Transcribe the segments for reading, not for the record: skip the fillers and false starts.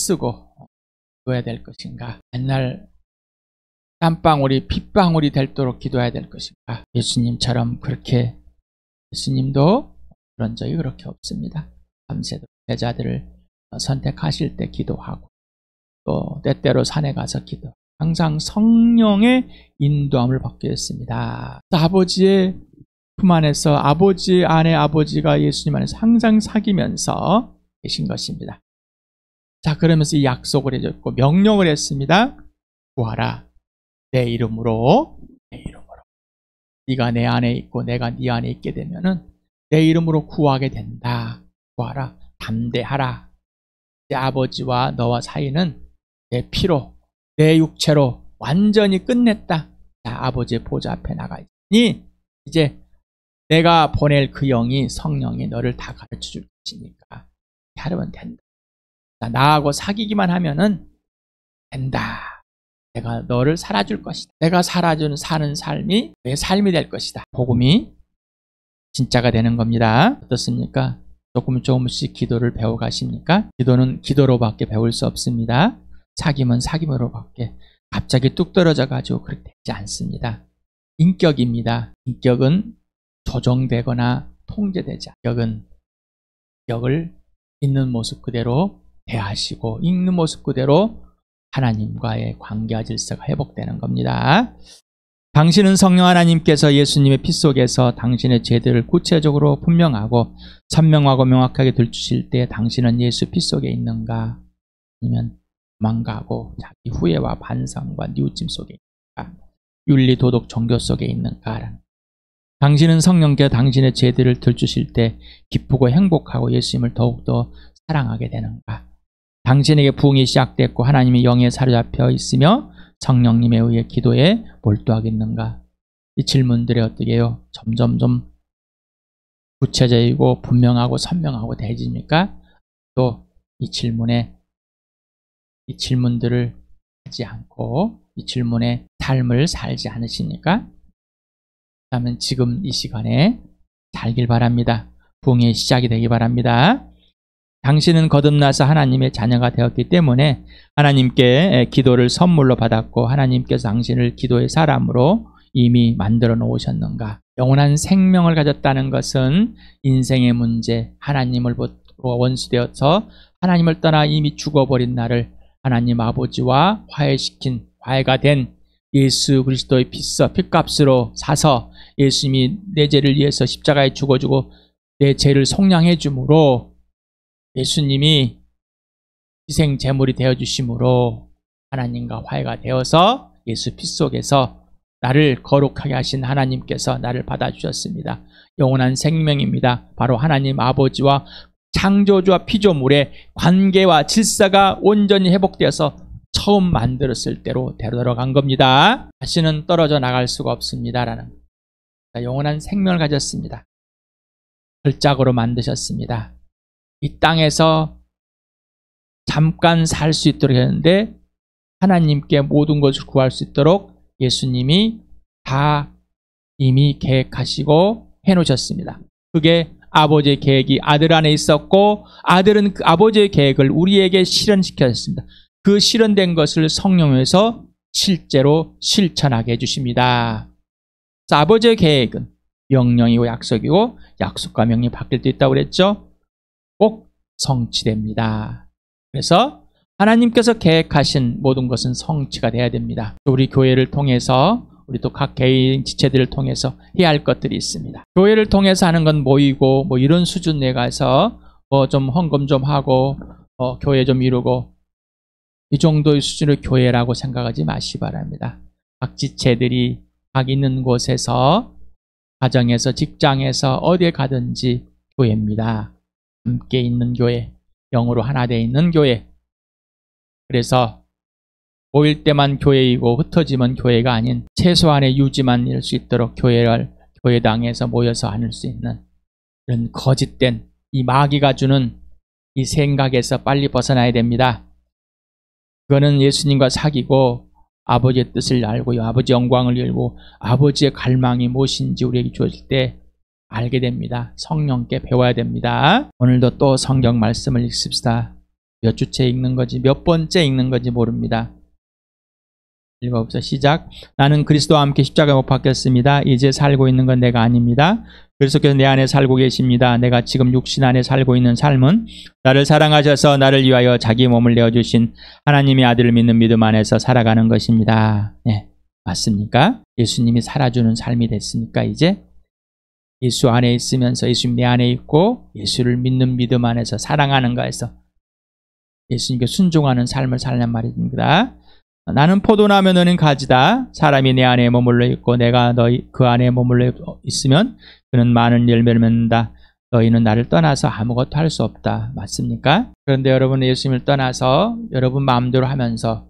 쓰고 기도해야 될 것인가? 맨날 땀방울이 핏방울이 될도록 기도해야 될 것인가? 예수님처럼 그렇게, 예수님도 그런 적이 그렇게 없습니다. 밤새도록 제자들을 선택하실 때 기도하고, 또 때때로 산에 가서 기도, 항상 성령의 인도함을 받게 됐습니다. 아버지의 품 안에서, 아버지 안에 아버지가 예수님 안에서 항상 사귀면서 계신 것입니다. 자, 그러면서 이 약속을 해줬고 명령을 했습니다. 구하라. 내 이름으로, 내 이름으로. 네가 내 안에 있고 내가 네 안에 있게 되면은 내 이름으로 구하게 된다. 구하라. 담대하라. 내 아버지와 너와 사이는 내 피로, 내 육체로 완전히 끝냈다. 자, 아버지의 보좌 앞에 나가 있으니 이제 내가 보낼 그 영이, 성령이 너를 다 가르쳐 줄 것이니까 하려면 된다. 자, 나하고 사귀기만 하면은 된다. 내가 너를 살아줄 것이다. 내가 살아주는 사는 삶이 내 삶이 될 것이다. 복음이 진짜가 되는 겁니다. 어떻습니까? 조금씩 기도를 배워가십니까? 기도는 기도로밖에 배울 수 없습니다. 사귐은 사귐으로밖에 갑자기 뚝 떨어져가지고 그렇게 되지 않습니다. 인격입니다. 인격은 조정되거나 통제되지 않습니다. 인격을 있는 모습 그대로 대하시고 있는 모습 그대로 하나님과의 관계와 질서가 회복되는 겁니다. 당신은 성령 하나님께서 예수님의 피 속에서 당신의 죄들을 구체적으로 분명하고 선명하고 명확하게 들추실 때 당신은 예수 피 속에 있는가? 아니면 도망가고 자기 후회와 반성과 뉘우침 속에 있는가? 윤리, 도덕, 종교 속에 있는가? 당신은 성령께 당신의 죄들을 들추실 때 기쁘고 행복하고 예수님을 더욱더 사랑하게 되는가? 당신에게 부흥이 시작됐고 하나님의 영에 사로잡혀 있으며 성령님에 의해 기도에 몰두하겠는가? 이 질문들이 어떻게 해요? 점점 좀 구체적이고 분명하고 선명하고 되집니까? 또 이 질문들을 하지 않고 이 질문의 삶을 살지 않으십니까? 그렇다면 지금 이 시간에 살길 바랍니다. 부흥의 시작이 되기 바랍니다. 당신은 거듭나서 하나님의 자녀가 되었기 때문에 하나님께 기도를 선물로 받았고 하나님께서 당신을 기도의 사람으로 이미 만들어 놓으셨는가? 영원한 생명을 가졌다는 것은 인생의 문제, 하나님을 원수되어서 하나님을 떠나 이미 죽어버린 나를 하나님 아버지와 화해가 된 예수 그리스도의 핏값으로 사서 예수님이 내 죄를 위해서 십자가에 죽어주고 내 죄를 속량해 주므로 예수님이 희생 제물이 되어주심으로 하나님과 화해가 되어서 예수 피 속에서 나를 거룩하게 하신 하나님께서 나를 받아주셨습니다. 영원한 생명입니다. 바로 하나님 아버지와 창조주와 피조물의 관계와 질서가 온전히 회복되어서 처음 만들었을 때로 되돌아간 겁니다. 다시는 떨어져 나갈 수가 없습니다라는 영원한 생명을 가졌습니다. 걸작으로 만드셨습니다. 이 땅에서 잠깐 살 수 있도록 했는데 하나님께 모든 것을 구할 수 있도록 예수님이 다 이미 계획하시고 해놓으셨습니다. 그게 아버지의 계획이 아들 안에 있었고 아들은 그 아버지의 계획을 우리에게 실현시켰습니다. 그 실현된 것을 성령에서 실제로 실천하게 해주십니다. 그래서 아버지의 계획은 명령이고 약속이고 약속과 명령이 바뀔 때 있다고 그랬죠. 꼭 성취됩니다. 그래서 하나님께서 계획하신 모든 것은 성취가 돼야 됩니다. 우리 교회를 통해서 우리 또 각 개인 지체들을 통해서 해야 할 것들이 있습니다. 교회를 통해서 하는 건 모이고 뭐 이런 수준 내가서 좀 헌금 좀 하고 교회 좀 이루고 이 정도의 수준의 교회라고 생각하지 마시기 바랍니다. 각 지체들이 각 있는 곳에서 가정에서 직장에서 어디에 가든지 교회입니다. 함께 있는 교회, 영으로 하나 되어 있는 교회. 그래서 모일 때만 교회이고 흩어지면 교회가 아닌 최소한의 유지만 일 수 있도록 교회당에서 모여서 하는 수 있는 이런 거짓된 이 마귀가 주는 이 생각에서 빨리 벗어나야 됩니다. 그거는 예수님과 사귀고 아버지의 뜻을 알고 아버지의 영광을 열고 아버지의 갈망이 무엇인지 우리에게 주어질 때 알게 됩니다. 성령께 배워야 됩니다. 오늘도 또 성경 말씀을 읽습시다. 몇 주째 읽는 건지 몇 번째 읽는 건지 모릅니다. 읽어봅시다. 시작. 나는 그리스도와 함께 십자가에 못 박혔습니다. 이제 살고 있는 건 내가 아닙니다. 그리스도께서 내 안에 살고 계십니다. 내가 지금 육신 안에 살고 있는 삶은 나를 사랑하셔서 나를 위하여 자기 몸을 내어주신 하나님의 아들을 믿는 믿음 안에서 살아가는 것입니다. 네, 맞습니까? 예수님이 살아주는 삶이 됐으니까 이제 예수 안에 있으면서 예수님 내 안에 있고 예수를 믿는 믿음 안에서 사랑하는 거에서 예수님께 순종하는 삶을 살란 말입니다. 나는 포도나무 너는 가지다. 사람이 내 안에 머물러 있고 내가 너희 그 안에 머물러 있으면 그는 많은 열매를 맺는다. 너희는 나를 떠나서 아무것도 할 수 없다. 맞습니까? 그런데 여러분은 예수님을 떠나서 여러분 마음대로 하면서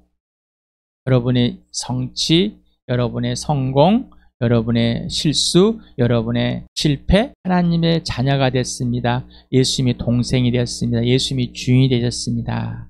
여러분의 성취, 여러분의 성공, 여러분의 실수, 여러분의 실패, 하나님의 자녀가 됐습니다. 예수님이 동생이 되었습니다. 예수님이 주인이 되셨습니다.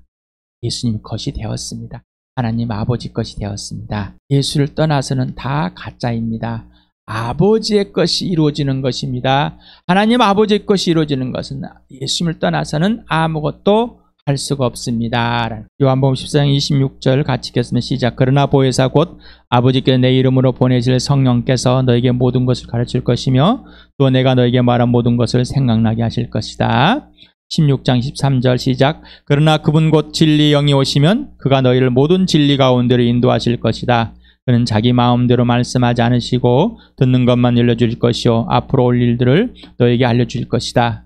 예수님 것이 되었습니다. 하나님 아버지 것이 되었습니다. 예수를 떠나서는 다 가짜입니다. 아버지의 것이 이루어지는 것입니다. 하나님 아버지의 것이 이루어지는 것은 예수님을 떠나서는 아무것도 할 수가 없습니다. 요한복음 14장 26절 같이 읽겠습니다. 시작. 그러나 보혜사 곧 아버지께서 내 이름으로 보내실 성령께서 너에게 모든 것을 가르칠 것이며 또 내가 너에게 말한 모든 것을 생각나게 하실 것이다. 16장 13절 시작. 그러나 그분 곧 진리 영이 오시면 그가 너희를 모든 진리 가운데로 인도하실 것이다. 그는 자기 마음대로 말씀하지 않으시고 듣는 것만 들려줄 것이요 앞으로 올 일들을 너에게 알려줄 것이다.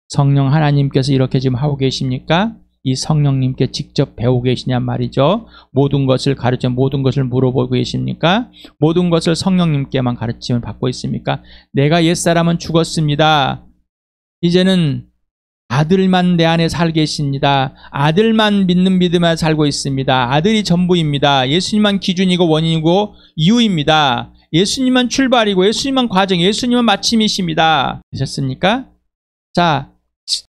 성령 하나님께서 이렇게 지금 하고 계십니까? 이 성령님께 직접 배우고 계시냔 말이죠. 모든 것을 가르쳐 모든 것을 물어보고 계십니까? 모든 것을 성령님께만 가르침을 받고 있습니까? 내가 옛사람은 죽었습니다. 이제는 아들만 내 안에 살게 계십니다. 아들만 믿는 믿음에 살고 있습니다. 아들이 전부입니다. 예수님만 기준이고 원인이고 이유입니다. 예수님만 출발이고 예수님만 과정, 예수님만 마침이십니다. 되셨습니까? 자,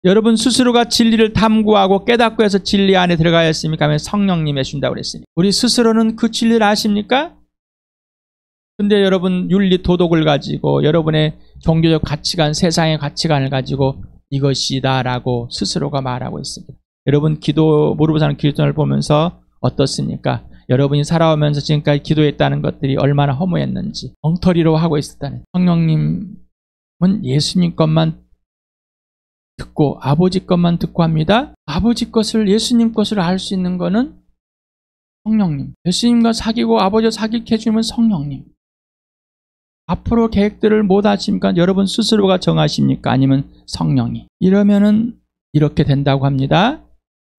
여러분 스스로가 진리를 탐구하고 깨닫고 해서 진리 안에 들어가야 했습니까? 하면 성령님 해준다고 그랬으니 우리 스스로는 그 진리를 아십니까? 근데 여러분 윤리 도덕을 가지고 여러분의 종교적 가치관, 세상의 가치관을 가지고 이것이다라고 스스로가 말하고 있습니다. 여러분 기도 모르고 사는 그리스도인을 보면서 어떻습니까? 여러분이 살아오면서 지금까지 기도했다는 것들이 얼마나 허무했는지 엉터리로 하고 있었다는. 성령님은 예수님 것만 듣고 아버지 것만 듣고 합니다. 아버지 것을 예수님 것을 알 수 있는 것은 성령님. 예수님과 사귀고 아버지와 사귀게 해주면 성령님. 앞으로 계획들을 못 하십니까? 여러분 스스로가 정하십니까? 아니면 성령이? 이러면은 이렇게 된다고 합니다.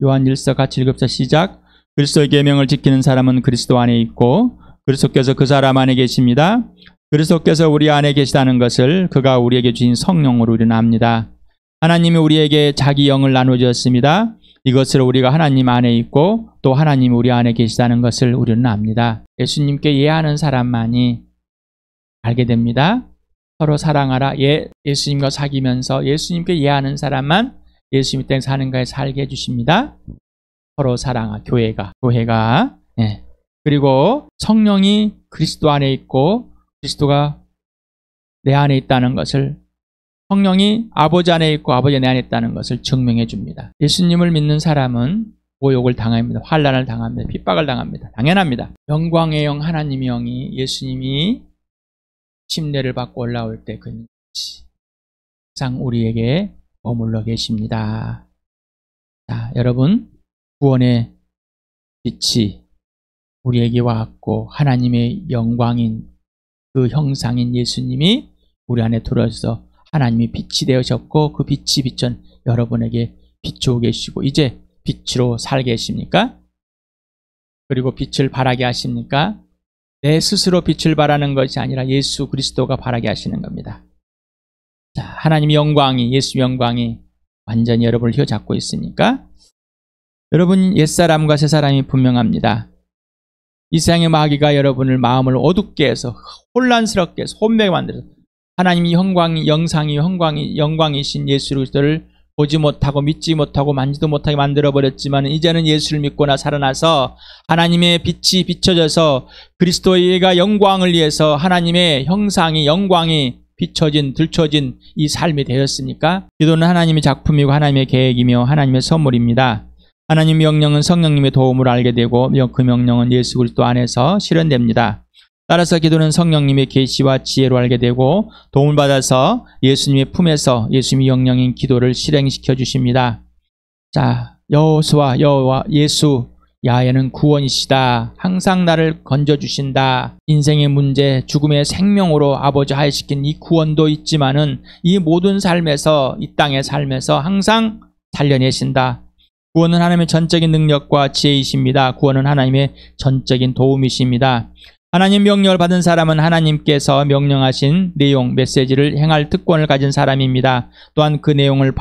요한 1서 같이 읽읍시다. 시작. 그리스도의 계명을 지키는 사람은 그리스도 안에 있고 그리스도께서 그 사람 안에 계십니다. 그리스도께서 우리 안에 계시다는 것을 그가 우리에게 주신 성령으로 우리는 압니다. 하나님이 우리에게 자기 영을 나눠주었습니다. 이것을 우리가 하나님 안에 있고 또 하나님이 우리 안에 계시다는 것을 우리는 압니다. 예수님께 이해하는 사람만이 알게 됩니다. 서로 사랑하라. 예수님과 사귀면서 예수님께 이해하는 사람만 예수님 때 사는 거에 살게 해주십니다. 서로 사랑하. 교회가. 예. 그리고 성령이 그리스도 안에 있고 그리스도가 내 안에 있다는 것을 성령이 아버지 안에 있고 아버지 내 안에 있다는 것을 증명해 줍니다. 예수님을 믿는 사람은 모욕을 당합니다. 환난을 당합니다. 핍박을 당합니다. 당연합니다. 영광의 영 하나님의 영이 예수님이 침례를 받고 올라올 때 그 항상 우리에게 머물러 계십니다. 자, 여러분 구원의 빛이 우리에게 왔고 하나님의 영광인 그 형상인 예수님이 우리 안에 들어서 하나님이 빛이 되으셨고 그 빛이 비천 여러분에게 비추고 계시고 이제 빛으로 살게 하십니까? 그리고 빛을 발하게 하십니까? 내 스스로 빛을 발하는 것이 아니라 예수 그리스도가 발하게 하시는 겁니다. 자, 하나님의 영광이 예수 영광이 완전히 여러분을 휘어잡고 있으니까 여러분 옛사람과 새사람이 분명합니다. 이 세상의 마귀가 여러분을 마음을 어둡게 해서 혼란스럽게 해서 혼매게 만들어서 하나님이 영광이신 예수 그리스도를 보지 못하고 믿지 못하고 만지도 못하게 만들어버렸지만 이제는 예수를 믿거나 살아나서 하나님의 빛이 비춰져서 그리스도가 영광을 위해서 하나님의 형상이 영광이 들춰진 이 삶이 되었습니까? 기도는 하나님의 작품이고 하나님의 계획이며 하나님의 선물입니다. 하나님 명령은 성령님의 도움으로 알게 되고 그 명령은 예수 그리스도 안에서 실현됩니다. 따라서 기도는 성령님의 계시와 지혜로 알게 되고 도움을 받아서 예수님의 품에서 예수님의 영령인 기도를 실행시켜 주십니다. 자, 여호수아 예수 야훼는 구원이시다. 항상 나를 건져주신다. 인생의 문제, 죽음의 생명으로 아버지 하시킨 이 구원도 있지만은 이 모든 삶에서, 이 땅의 삶에서 항상 살려내신다. 구원은 하나님의 전적인 능력과 지혜이십니다. 구원은 하나님의 전적인 도움이십니다. 하나님 명령을 받은 사람은 하나님께서 명령하신 내용, 메시지를 행할 특권을 가진 사람입니다. 또한 그 내용을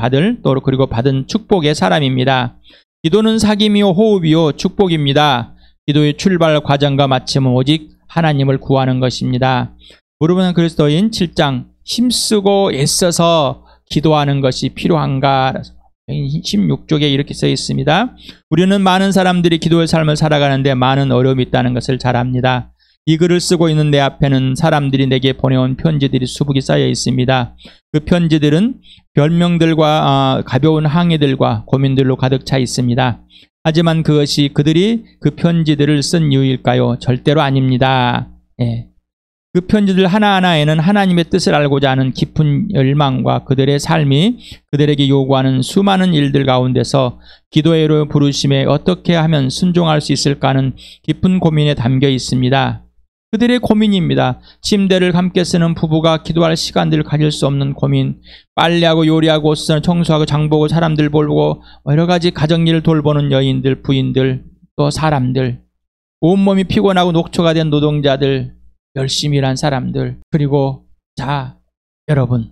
그리고 받은 축복의 사람입니다. 기도는 사귐이요 호흡이요 축복입니다. 기도의 출발 과정과 마침은 오직 하나님을 구하는 것입니다. 무릎은 그리스도인 7장 힘쓰고 애써서 기도하는 것이 필요한가? 16쪽에 이렇게 써 있습니다. 우리는 많은 사람들이 기도의 삶을 살아가는데 많은 어려움이 있다는 것을 잘 압니다. 이 글을 쓰고 있는 내 앞에는 사람들이 내게 보내온 편지들이 수북이 쌓여 있습니다. 그 편지들은 별명들과 가벼운 항해들과 고민들로 가득 차 있습니다. 하지만 그것이 그들이 그 편지들을 쓴 이유일까요? 절대로 아닙니다. 그 편지들 하나하나에는 하나님의 뜻을 알고자 하는 깊은 열망과 그들의 삶이 그들에게 요구하는 수많은 일들 가운데서 기도의 부르심에 어떻게 하면 순종할 수 있을까 하는 깊은 고민에 담겨 있습니다. 그들의 고민입니다. 침대를 함께 쓰는 부부가 기도할 시간들을 가질 수 없는 고민, 빨래하고 요리하고 옷 쓰는 청소하고 장보고 사람들 보고 여러 가지 가정일을 돌보는 여인들, 부인들, 또 사람들, 온몸이 피곤하고 녹초가 된 노동자들, 열심히 일한 사람들, 그리고 자, 여러분,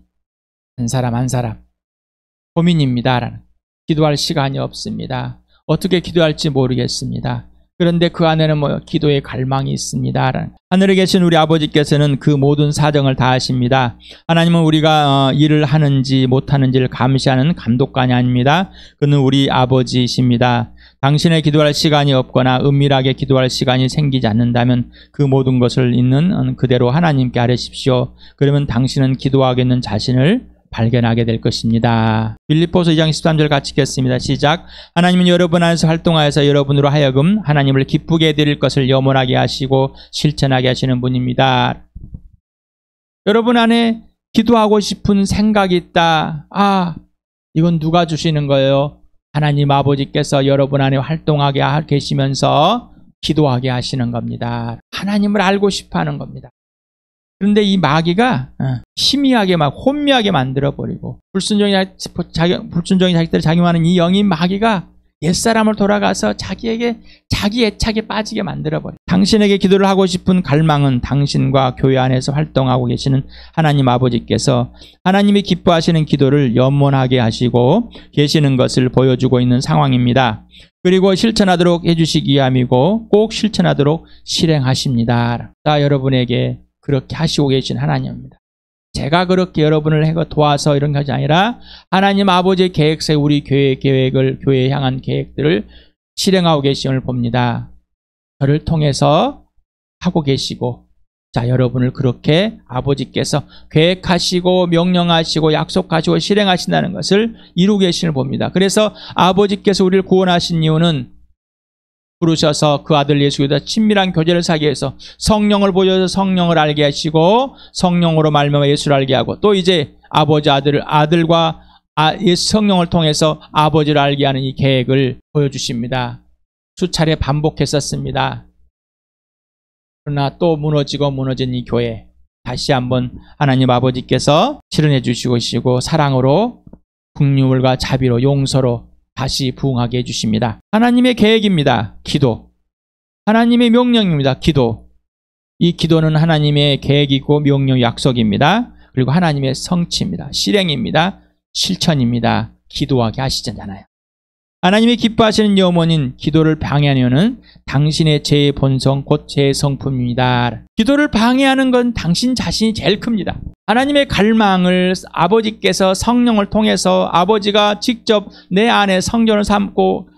한 사람 한 사람 고민입니다. 기도할 시간이 없습니다. 어떻게 기도할지 모르겠습니다. 그런데 그 안에는 기도의 갈망이 있습니다. 하늘에 계신 우리 아버지께서는 그 모든 사정을 다 아십니다. 하나님은 우리가 일을 하는지 못하는지를 감시하는 감독관이 아닙니다. 그는 우리 아버지이십니다. 당신의 기도할 시간이 없거나 은밀하게 기도할 시간이 생기지 않는다면 그 모든 것을 있는 그대로 하나님께 아뢰십시오. 그러면 당신은 기도하겠는 자신을 발견하게 될 것입니다. 빌립보서 2장 13절 같이 읽겠습니다. 시작. 하나님은 여러분 안에서 활동하여서 여러분으로 하여금 하나님을 기쁘게 해드릴 것을 염원하게 하시고 실천하게 하시는 분입니다. 여러분 안에 기도하고 싶은 생각이 있다. 이건 누가 주시는 거예요? 하나님 아버지께서 여러분 안에 활동하게 계시면서 기도하게 하시는 겁니다. 하나님을 알고 싶어 하는 겁니다. 그런데 이 마귀가 희미하게 혼미하게 만들어버리고 불순종인 자식들을 작용하는 이 영인 마귀가 옛사람을 돌아가서 자기에게 자기 애착에 빠지게 만들어버려요. 당신에게 기도를 하고 싶은 갈망은 당신과 교회 안에서 활동하고 계시는 하나님 아버지께서 하나님이 기뻐하시는 기도를 염원하게 하시고 계시는 것을 보여주고 있는 상황입니다. 그리고 실천하도록 해주시기 위함이고 꼭 실천하도록 실행하십니다. 자, 여러분에게 그렇게 하시고 계신 하나님입니다. 제가 그렇게 여러분을 도와서 이런 것이 아니라 하나님 아버지의 계획서에 우리 교회의 계획을, 교회에 향한 계획들을 실행하고 계심을 봅니다. 저를 통해서 하고 계시고, 자, 여러분을 그렇게 아버지께서 계획하시고 명령하시고 약속하시고 실행하신다는 것을 이루고 계심을 봅니다. 그래서 아버지께서 우리를 구원하신 이유는 부르셔서 그 아들 예수 그리스도와 친밀한 교제를 사기 위해서 성령을 보여서 성령을 알게 하시고 성령으로 말미암아 예수를 알게 하고 또 이제 아버지 아들과 예수 성령을 통해서 아버지를 알게 하는 이 계획을 보여주십니다. 수차례 반복했었습니다. 그러나 또 무너진 이 교회 다시 한번 하나님 아버지께서 실현해 주시고 사랑으로 긍휼과 자비로 용서로 다시 부응하게 해주십니다. 하나님의 계획입니다. 기도. 하나님의 명령입니다. 기도. 이 기도는 하나님의 계획이고 명령 약속입니다. 그리고 하나님의 성취입니다. 실행입니다. 실천입니다. 기도하게 하시잖아요. 하나님이 기뻐하시는 염원인 기도를 방해하려는 당신의 죄의 본성 곧 죄의 성품입니다. 기도를 방해하는 건 당신 자신이 제일 큽니다. 하나님의 갈망을 아버지께서 성령을 통해서 아버지가 직접 내 안에 성전을 삼고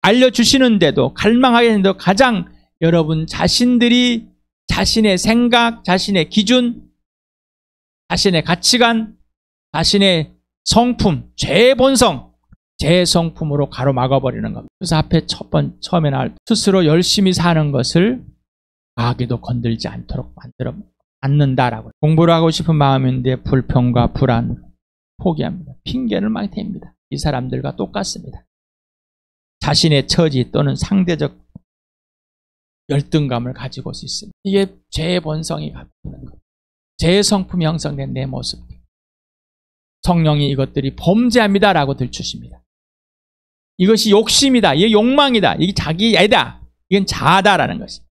알려주시는데도 갈망하게 되는데도 가장 여러분 자신들이 자신의 생각, 자신의 기준, 자신의 가치관, 자신의 성품, 죄의 본성 제 성품으로 가로막아버리는 겁니다. 그래서 앞에 처음에 나올 스스로 열심히 사는 것을 마귀도 건들지 않도록 만들어 않는다라고. 공부를 하고 싶은 마음인데 불평과 불안 포기합니다. 핑계를 막 댑니다. 이 사람들과 똑같습니다. 자신의 처지 또는 상대적 열등감을 가지고 있습니다. 이게 죄의 본성이 갖고 있는 겁니다. 죄의 성품이 형성된 내 모습. 성령이 이것들이 범죄합니다라고 들추십니다. 이것이 욕심이다. 이게 욕망이다. 이게 자기 애다. 이건 자아다라는 것입니다.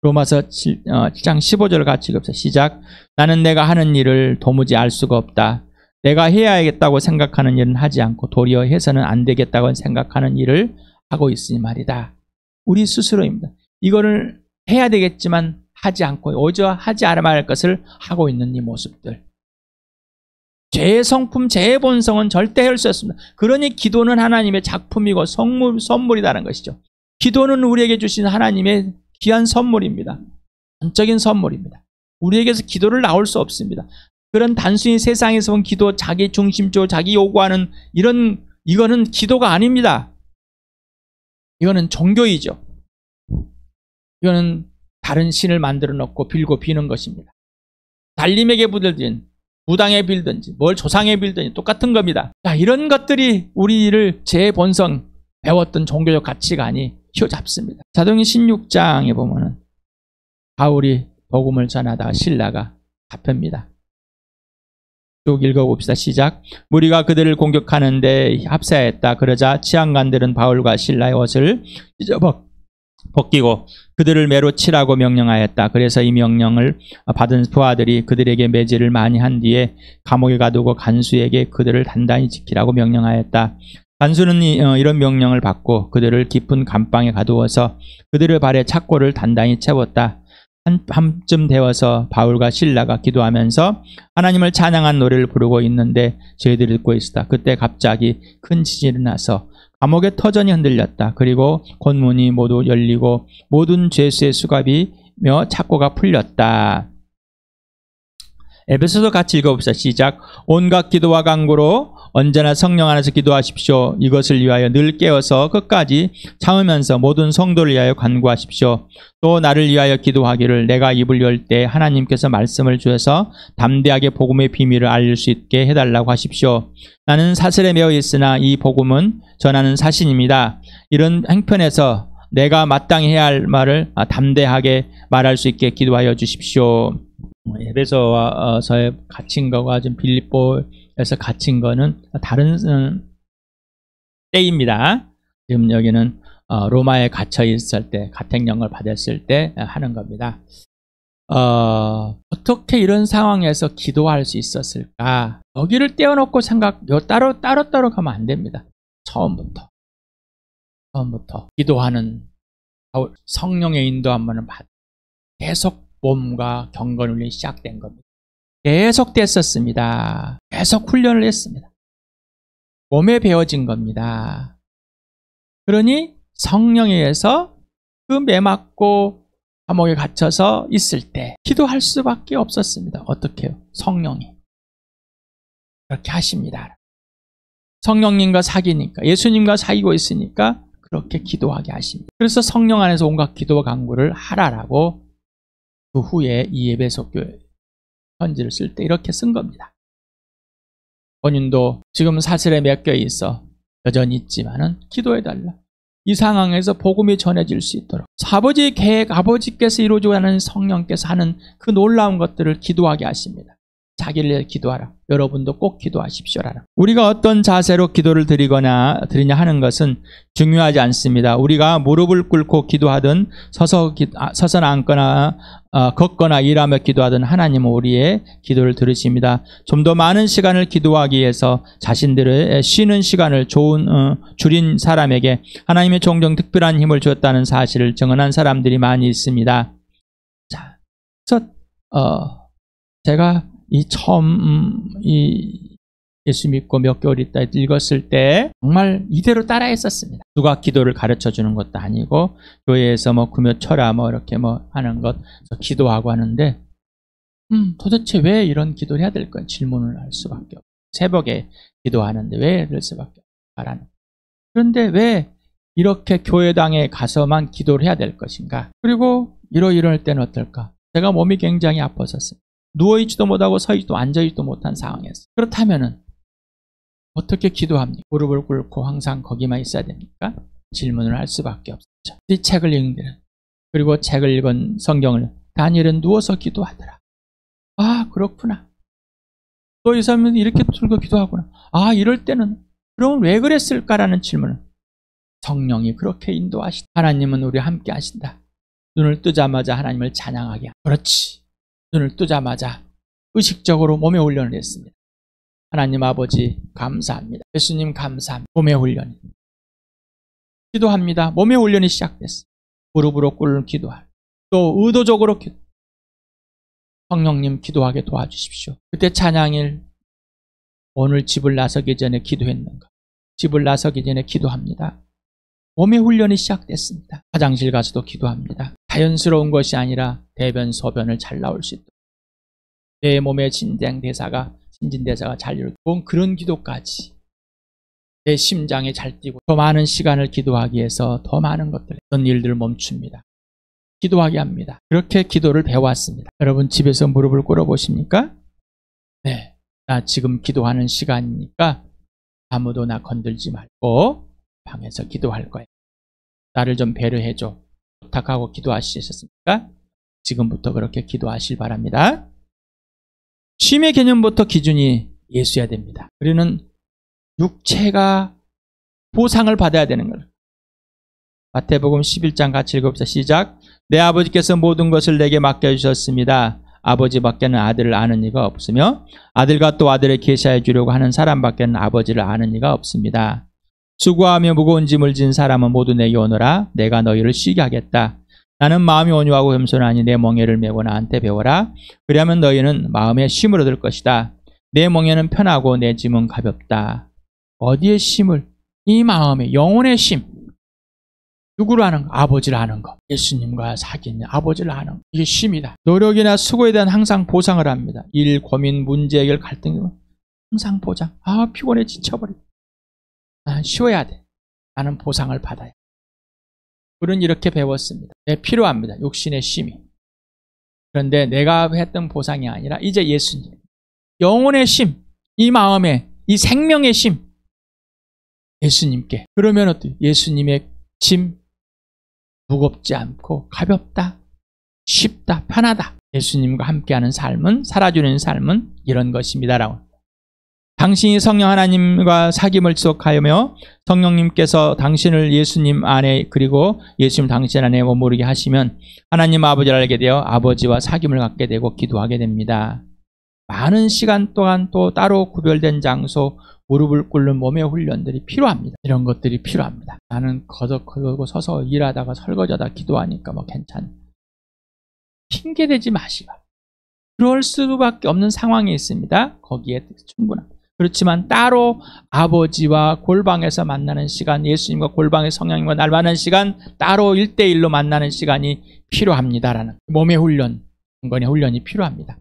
로마서 7장 15절 같이 읽읍시다. 시작. 나는 내가 하는 일을 도무지 알 수가 없다. 내가 해야겠다고 생각하는 일은 하지 않고 도리어 해서는 안 되겠다고 생각하는 일을 하고 있으니 말이다. 우리 스스로입니다. 이거를 해야 되겠지만 하지 않고 오히려 하지 않아야 할 것을 하고 있는 이 모습들. 죄의 성품, 죄의 본성은 절대 해할 수 없습니다. 그러니 기도는 하나님의 작품이고 선물이라는 것이죠. 기도는 우리에게 주신 하나님의 귀한 선물입니다. 전적인 선물입니다. 우리에게서 기도를 나올 수 없습니다. 그런 단순히 세상에서 온 기도, 자기 중심적으로 자기 요구하는 이거는 기도가 아닙니다. 이거는 종교이죠. 이거는 다른 신을 만들어 놓고 빌고 비는 것입니다. 달림에게 빌든지 무당에 빌든지 뭘 조상에 빌든지 똑같은 겁니다. 자, 이런 것들이 우리를 제 본성 배웠던 종교적 가치관이 휘어잡습니다. 사도행전 16장에 보면은 바울이 복음을 전하다가 신라가 잡힙니다. 쭉 읽어봅시다. 시작. 무리가 그들을 공격하는데 합사했다. 그러자 치안관들은 바울과 신라의 옷을 벗기고 그들을 매로 치라고 명령하였다. 그래서 이 명령을 받은 부하들이 그들에게 매질을 많이 한 뒤에 감옥에 가두고 간수에게 그들을 단단히 지키라고 명령하였다. 간수는 이런 명령을 받고 그들을 깊은 감방에 가두어서 그들의 발에 착고를 단단히 채웠다. 한쯤 되어서 바울과 실라가 기도하면서 하나님을 찬양한 노래를 부르고 있는데 저희들이 듣고 있었다. 그때 갑자기 큰 지진이 나서 감옥의 터전이 흔들렸다. 그리고 곤문이 모두 열리고 모든 죄수의 수갑이며 착고가 풀렸다. 에베소서 같이 읽어봅시다. 시작. 온갖 기도와 간구로 언제나 성령 안에서 기도하십시오. 이것을 위하여 늘 깨어서 끝까지 참으면서 모든 성도를 위하여 간구하십시오. 또 나를 위하여 기도하기를 내가 입을 열 때 하나님께서 말씀을 주셔서 담대하게 복음의 비밀을 알릴 수 있게 해달라고 하십시오. 나는 사슬에 매어 있으나 이 복음은 전하는 사신입니다. 이런 행편에서 내가 마땅히 해야 할 말을 담대하게 말할 수 있게 기도하여 주십시오. 에베소서에 갇힌 거가 지금 빌립보에서 갇힌 거는 다른 때입니다. 지금 여기는 로마에 갇혀 있을 때, 가택령을 받았을 때 하는 겁니다. 어떻게 이런 상황에서 기도할 수 있었을까? 여기를 떼어놓고 따로 가면 안 됩니다. 처음부터 기도하는 성령의 인도함을 받 계속 몸과 경건훈련이 시작된 겁니다. 계속 됐었습니다. 계속 훈련을 했습니다. 몸에 배워진 겁니다. 그러니 성령에 의해서 그 매맞고 감옥에 갇혀서 있을 때 기도할 수밖에 없었습니다. 어떻게 해요? 성령이 그렇게 하십니다. 성령님과 사귀니까, 예수님과 사귀고 있으니까 그렇게 기도하게 하십니다. 그래서 성령 안에서 온갖 기도와 간구를 하라라고 그 후에 이 에베소 교회 편지를 쓸 때 이렇게 쓴 겁니다. 본인도 지금 사슬에 묶여 있어 여전히 있지만은 기도해달라. 이 상황에서 복음이 전해질 수 있도록 아버지의 계획, 아버지께서 이루어지고 하는 성령께서 하는 그 놀라운 것들을 기도하게 하십니다. 자기를 위해 기도하라. 여러분도 꼭 기도하십시오라는. 우리가 어떤 자세로 기도를 드리냐 하는 것은 중요하지 않습니다. 우리가 무릎을 꿇고 기도하든 서서 앉거나 걷거나 일하며 기도하든 하나님은 우리의 기도를 들으십니다. 좀 더 많은 시간을 기도하기 위해서 자신들의 쉬는 시간을 줄인 사람에게 하나님의 종종 특별한 힘을 주었다는 사실을 증언한 사람들이 많이 있습니다. 자, 그래서 제가 예수 믿고 몇 개월 있다 읽었을 때 정말 이대로 따라했었습니다. 누가 기도를 가르쳐 주는 것도 아니고 교회에서 금요 철야 이렇게 하는 것 기도하고 하는데 도대체 왜 이런 기도를 해야 될까 질문을 할 수밖에 없어요. 새벽에 기도하는데 왜 이럴 수밖에 없다라는. 그런데 왜 이렇게 교회당에 가서만 기도를 해야 될 것인가? 그리고 이럴 때는 어떨까? 제가 몸이 굉장히 아팠었어요. 누워있지도 못하고 서있지도 앉아있지도 못한 상황이었어요. 그렇다면은 어떻게 기도합니까? 무릎을 꿇고 항상 거기만 있어야 됩니까? 질문을 할 수밖에 없었죠. 이 책을 읽는 데는, 그리고 책을 읽은 성경을 다니엘은 누워서 기도하더라. 아, 그렇구나. 또 이 사람은 이렇게 들고 기도하구나. 아, 이럴 때는 그럼 왜 그랬을까라는 질문을 성령이 그렇게 인도하시다. 하나님은 우리와 함께 하신다. 눈을 뜨자마자 하나님을 찬양하게 한다. 그렇지. 눈을 뜨자마자 의식적으로 몸의 훈련을 했습니다. 하나님 아버지 감사합니다. 예수님 감사합니다. 몸의 훈련이. 기도합니다. 몸의 훈련이 시작됐어요. 무릎으로 꿇는 기도할. 또 의도적으로 성령님 기도하게 도와주십시오. 그때 찬양일 오늘 집을 나서기 전에 기도했는가? 집을 나서기 전에 기도합니다. 몸의 훈련이 시작됐습니다. 화장실 가서도 기도합니다. 자연스러운 것이 아니라 대변, 소변을 잘 나올 수 있도록 내 몸의 신진대사가 잘 이루고 그런 기도까지 내 심장이 잘 뛰고 더 많은 시간을 기도하기 위해서 더 많은 것들, 어떤 일들을 멈춥니다. 기도하게 합니다. 그렇게 기도를 배워왔습니다. 여러분 집에서 무릎을 꿇어보십니까? 네, 나 지금 기도하는 시간이니까 아무도 나 건들지 말고 방에서 기도할 거야. 나를 좀 배려해줘. 부탁하고 기도하시셨습니까? 지금부터 그렇게 기도하실 바랍니다. 쉼의 개념부터 기준이 예수여야 됩니다. 우리는 육체가 보상을 받아야 되는 거예요. 마태복음 11장 같이 읽읍시다. 시작. 내 아버지께서 모든 것을 내게 맡겨주셨습니다. 아버지밖에는 아들을 아는 이가 없으며 아들과 또 아들을 계시해 주려고 하는 사람밖에는 아버지를 아는 이가 없습니다. 수고하며 무거운 짐을 진 사람은 모두 내게 오너라. 내가 너희를 쉬게 하겠다. 나는 마음이 온유하고 겸손하니 내 멍에를 메고 나한테 배워라. 그리하면 너희는 마음에 쉼을 얻을 것이다. 내 멍에는 편하고 내 짐은 가볍다. 어디에 쉼을? 이 마음에 영혼의 쉼. 누구를 아는 거? 아버지를 아는 거. 예수님과 사귀는 아버지를 아는 거. 이게 쉼이다. 노력이나 수고에 대한 항상 보상을 합니다. 일, 고민, 문제 해결, 갈등 항상 보상. 아, 피곤해 지쳐버려. 나는 쉬어야 돼. 나는 보상을 받아야 돼. 우리는 이렇게 배웠습니다. 필요합니다. 육신의 쉼이. 그런데 내가 했던 보상이 아니라 이제 예수님. 영혼의 쉼. 이 마음에 이 생명의 쉼. 예수님께. 그러면 어때요? 예수님의 짐 무겁지 않고 가볍다. 쉽다. 편하다. 예수님과 함께하는 삶은, 살아주는 삶은 이런 것입니다라고. 당신이 성령 하나님과 사귐을 지속하며 성령님께서 당신을 예수님 안에 그리고 예수님 당신 안에 머무르게 하시면 하나님 아버지를 알게 되어 아버지와 사귐을 갖게 되고 기도하게 됩니다. 많은 시간 동안 또 따로 구별된 장소, 무릎을 꿇는 몸의 훈련들이 필요합니다. 이런 것들이 필요합니다. 나는 거덕거덕 서서 일하다가 설거지하다 기도하니까 뭐 괜찮아. 핑계대지 마시고. 그럴 수밖에 없는 상황이 있습니다. 거기에 충분합니다. 그렇지만 따로 아버지와 골방에서 만나는 시간, 예수님과 골방의 성령님과 날 만나는 시간, 따로 1대1로 만나는 시간이 필요합니다라는 몸의 훈련, 건강의 훈련이 필요합니다.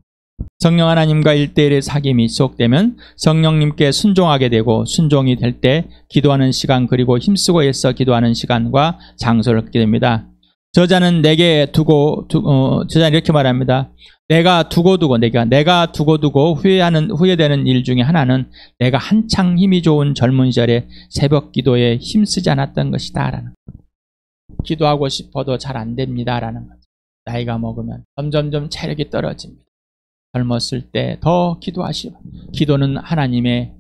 성령 하나님과 1대1의 사귐이 지속되면 성령님께 순종하게 되고 순종이 될 때 기도하는 시간 그리고 힘쓰고 애써 기도하는 시간과 장소를 갖게 됩니다. 저자는 내게 저자는 이렇게 말합니다. 내가 두고두고 후회되는 일 중에 하나는 내가 한창 힘이 좋은 젊은 시절에 새벽 기도에 힘쓰지 않았던 것이다 라는 기도하고 싶어도 잘 안 됩니다 라는 거죠. 나이가 먹으면 점점점 체력이 떨어집니다. 젊었을 때 더 기도하시고 기도는 하나님의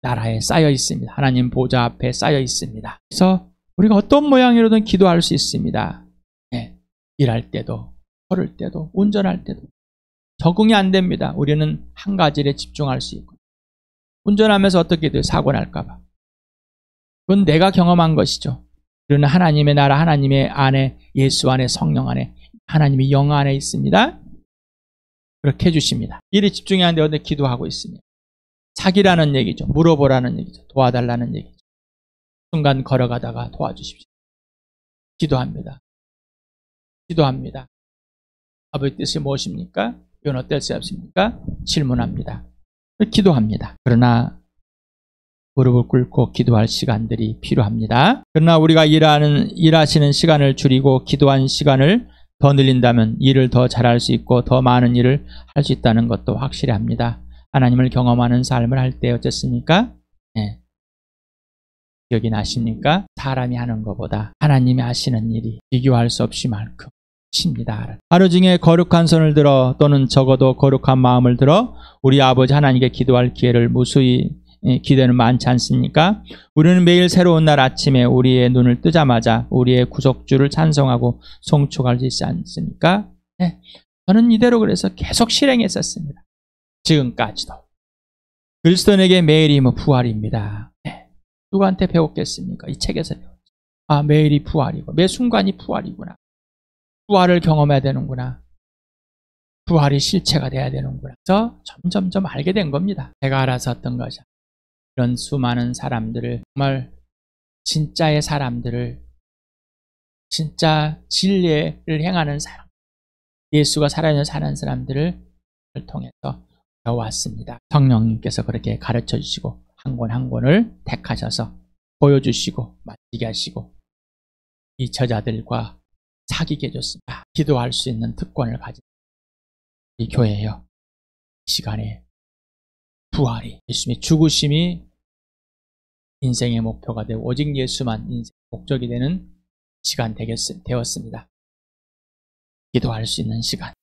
나라에 쌓여 있습니다. 하나님 보좌 앞에 쌓여 있습니다. 그래서 우리가 어떤 모양으로든 기도할 수 있습니다. 네, 일할 때도 걸을 때도 운전할 때도 적응이 안 됩니다. 우리는 한 가지 일에 집중할 수 있고 운전하면서 어떻게 돼요? 사고 날까 봐. 그건 내가 경험한 것이죠. 우리는 하나님의 나라 하나님의 안에 예수 안에 성령 안에 하나님의 영 안에 있습니다. 그렇게 해주십니다. 일에 집중해야 하는데 기도하고 있습니다. 사기라는 얘기죠. 물어보라는 얘기죠. 도와달라는 얘기죠. 순간 걸어가다가 도와주십시오. 기도합니다. 기도합니다. 아버지 뜻이 무엇입니까? 이건 어떨 수 없습니까? 질문합니다. 기도합니다. 그러나 무릎을 꿇고 기도할 시간들이 필요합니다. 그러나 우리가 일하시는 시간을 줄이고 기도한 시간을 더 늘린다면 일을 더 잘할 수 있고 더 많은 일을 할 수 있다는 것도 확실히 합니다. 하나님을 경험하는 삶을 할 때 어쨌습니까? 기억이 나십니까? 사람이 하는 것보다 하나님이 하시는 일이 비교할 수 없이 많고 십니다. 하루 중에 거룩한 손을 들어 또는 적어도 거룩한 마음을 들어 우리 아버지 하나님께 기도할 기회를 무수히 기대는 많지 않습니까? 우리는 매일 새로운 날 아침에 우리의 눈을 뜨자마자 우리의 구속주를 찬송하고 송축할 수 있지 않습니까? 저는 이대로 그래서 계속 실행했었습니다. 지금까지도. 그리스도인에게 매일이 부활입니다. 누구한테 배웠겠습니까? 이 책에서 배웠죠. 매일이 부활이고 매 순간이 부활이구나. 부활을 경험해야 되는구나. 부활이 실체가 돼야 되는구나. 그래서 점점 알게 된 겁니다. 제가 알아서 어떤 거죠. 이런 수많은 사람들을 정말 진짜의 사람들을 진짜 진리를 행하는 사람 예수가 살아있는 사는 사람들을 통해서 배워왔습니다. 성령님께서 그렇게 가르쳐 주시고 한 권 한 권을 택하셔서 보여주시고 만지게 하시고 이 저자들과 사귀게 해줬습니다. 기도할 수 있는 특권을 가진 이 교회예요. 이 시간에 부활이 예수님의 죽으심이 인생의 목표가 되고 오직 예수만 인생의 목적이 되는 시간 되었습니다. 기도할 수 있는 시간